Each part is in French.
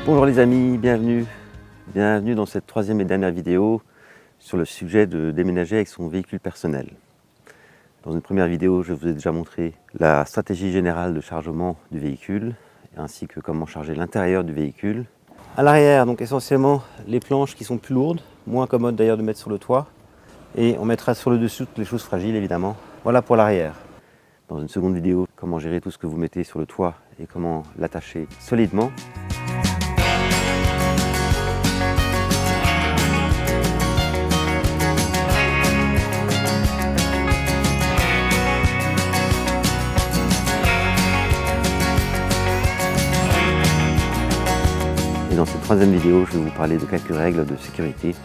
Bonjour les amis, bienvenue dans cette troisième et dernière vidéo sur le sujet de déménager avec son véhicule personnel. Dans une première vidéo, je vous ai déjà montré la stratégie générale de chargement du véhicule, ainsi que comment charger l'intérieur du véhicule. À l'arrière, donc essentiellement les planches qui sont plus lourdes, moins commodes d'ailleurs de mettre sur le toit, et on mettra sur le dessus toutes les choses fragiles évidemment. Voilà pour l'arrière. Dans une seconde vidéo, comment gérer tout ce que vous mettez sur le toit et comment l'attacher solidement. Et dans cette troisième vidéo, je vais vous parler de quelques règles de sécurité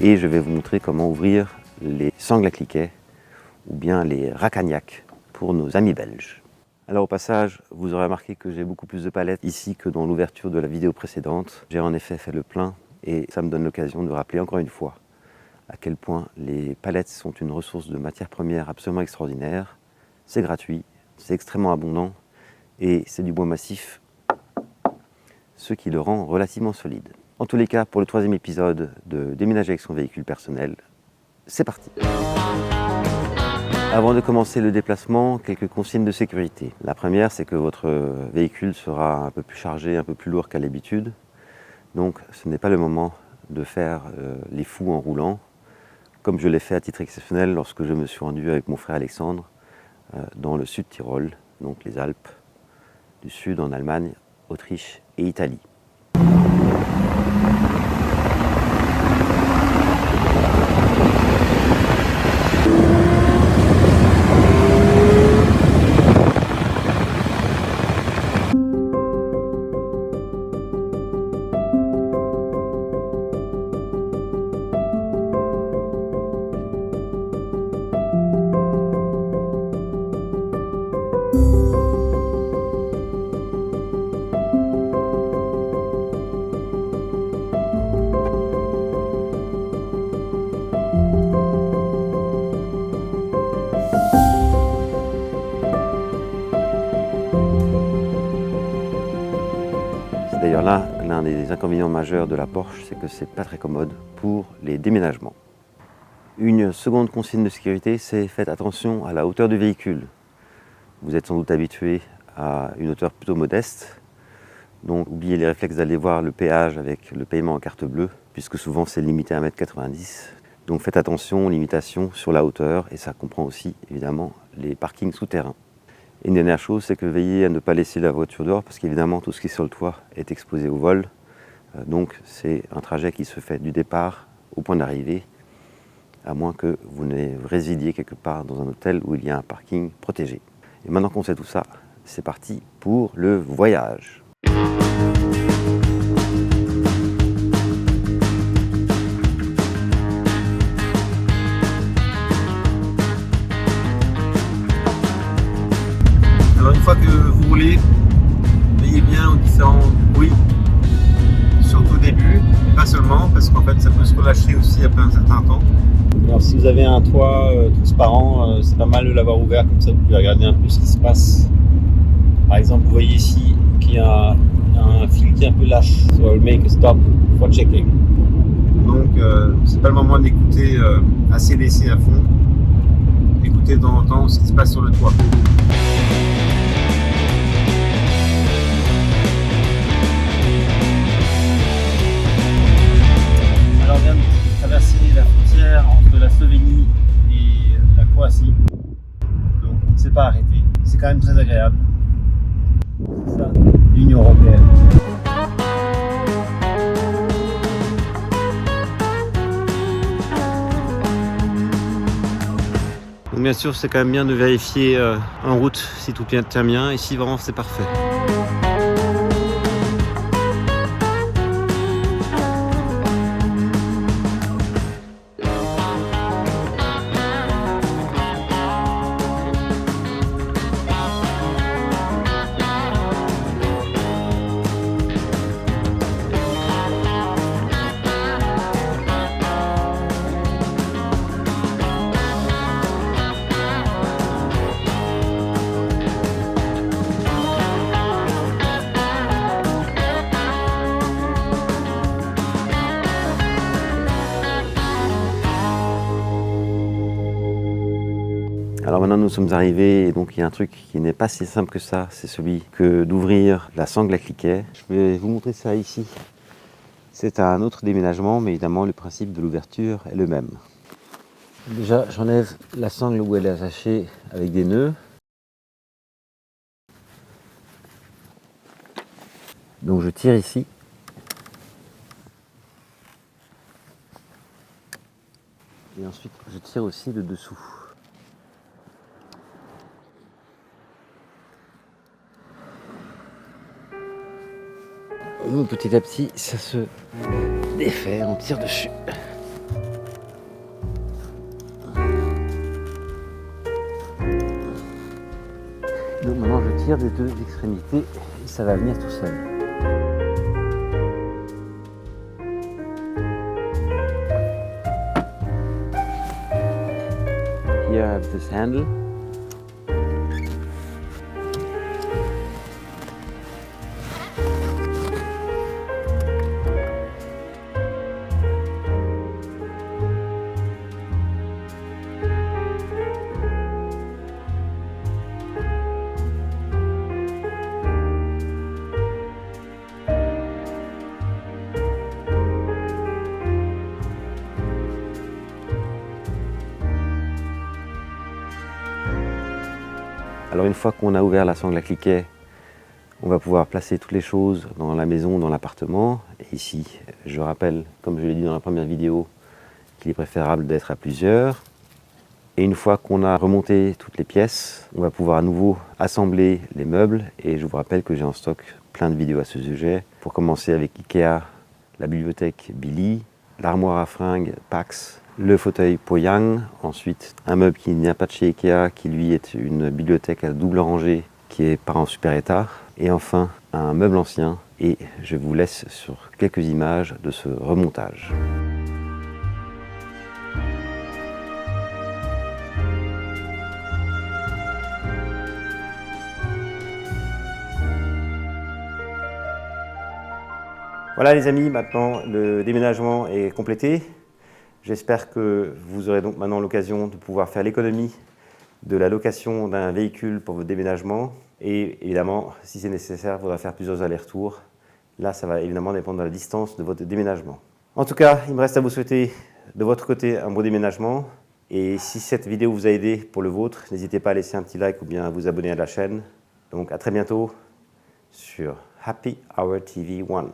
et je vais vous montrer comment ouvrir les sangles à cliquet ou bien les racagnacs pour nos amis belges. Alors au passage, vous aurez remarqué que j'ai beaucoup plus de palettes ici que dans l'ouverture de la vidéo précédente. J'ai en effet fait le plein et ça me donne l'occasion de rappeler encore une fois à quel point les palettes sont une ressource de matière première absolument extraordinaire. C'est gratuit, c'est extrêmement abondant et c'est du bois massif, ce qui le rend relativement solide. En tous les cas, pour le troisième épisode de Déménager avec son véhicule personnel, c'est parti. Avant de commencer le déplacement, quelques consignes de sécurité. La première, c'est que votre véhicule sera un peu plus chargé, un peu plus lourd qu'à l'habitude. Donc ce n'est pas le moment de faire les fous en roulant, comme je l'ai fait à titre exceptionnel lorsque je me suis rendu avec mon frère Alexandre dans le sud Tyrol, donc les Alpes du Sud en Allemagne, Autriche et Italie. D'ailleurs là, l'un des inconvénients majeurs de la Porsche, c'est que c'est pas très commode pour les déménagements. Une seconde consigne de sécurité, c'est faites attention à la hauteur du véhicule. Vous êtes sans doute habitué à une hauteur plutôt modeste, donc oubliez les réflexes d'aller voir le péage avec le paiement en carte bleue, puisque souvent c'est limité à 1,90 m. Donc faites attention, limitation sur la hauteur, et ça comprend aussi évidemment les parkings souterrains. Et une dernière chose, c'est que veillez à ne pas laisser la voiture dehors parce qu'évidemment tout ce qui est sur le toit est exposé au vol. Donc c'est un trajet qui se fait du départ au point d'arrivée, à moins que vous ne résidiez quelque part dans un hôtel où il y a un parking protégé. Et maintenant qu'on sait tout ça, c'est parti pour le voyage. Alors une fois que vous roulez, veillez bien aux différents bruits, surtout au début, mais pas seulement, parce qu'en fait ça peut se relâcher aussi après un certain temps. Alors si vous avez un toit transparent, c'est pas mal de l'avoir ouvert, comme ça vous pouvez regarder un peu ce qui se passe. Par exemple, vous voyez ici qu'il y a un fil qui est un peu lâche. So I'll make a stop for checking. Donc c'est pas le moment d'écouter assez laissé à fond. Écoutez de temps en temps ce qui se passe sur le toit. Alors on vient de traverser la frontière entre la Slovénie et la Croatie. Donc on ne s'est pas arrêté. C'est quand même très agréable. C'est ça, l'Union européenne. Donc bien sûr, c'est quand même bien de vérifier en route si tout tient bien, et si vraiment c'est parfait. Alors maintenant nous sommes arrivés et donc il y a un truc qui n'est pas si simple que ça, c'est celui que d'ouvrir la sangle à cliquet. Je vais vous montrer ça ici. C'est un autre déménagement, mais évidemment le principe de l'ouverture est le même. Déjà j'enlève la sangle où elle est attachée avec des nœuds. Donc je tire ici. Et ensuite je tire aussi le dessous. Donc petit à petit ça se défait, on tire dessus. Donc maintenant je tire des deux extrémités et ça va venir tout seul. Here I have this handle. Alors une fois qu'on a ouvert la sangle à cliquet, on va pouvoir placer toutes les choses dans la maison, dans l'appartement. Et ici, je rappelle, comme je l'ai dit dans la première vidéo, qu'il est préférable d'être à plusieurs. Et une fois qu'on a remonté toutes les pièces, on va pouvoir à nouveau assembler les meubles. Et je vous rappelle que j'ai en stock plein de vidéos à ce sujet. Pour commencer avec Ikea, la bibliothèque Billy, l'armoire à fringues Pax, le fauteuil Poyang, ensuite un meuble qui ne vient pas de chez Ikea, qui lui est une bibliothèque à double rangée qui est pas en super état, et enfin un meuble ancien, et je vous laisse sur quelques images de ce remontage. Voilà les amis, maintenant le déménagement est complété. J'espère que vous aurez donc maintenant l'occasion de pouvoir faire l'économie de la location d'un véhicule pour votre déménagement. Et évidemment, si c'est nécessaire, il faudra faire plusieurs allers-retours. Là, ça va évidemment dépendre de la distance de votre déménagement. En tout cas, il me reste à vous souhaiter de votre côté un bon déménagement. Et si cette vidéo vous a aidé pour le vôtre, n'hésitez pas à laisser un petit like ou bien à vous abonner à la chaîne. Donc à très bientôt sur Happy Hour TV 1.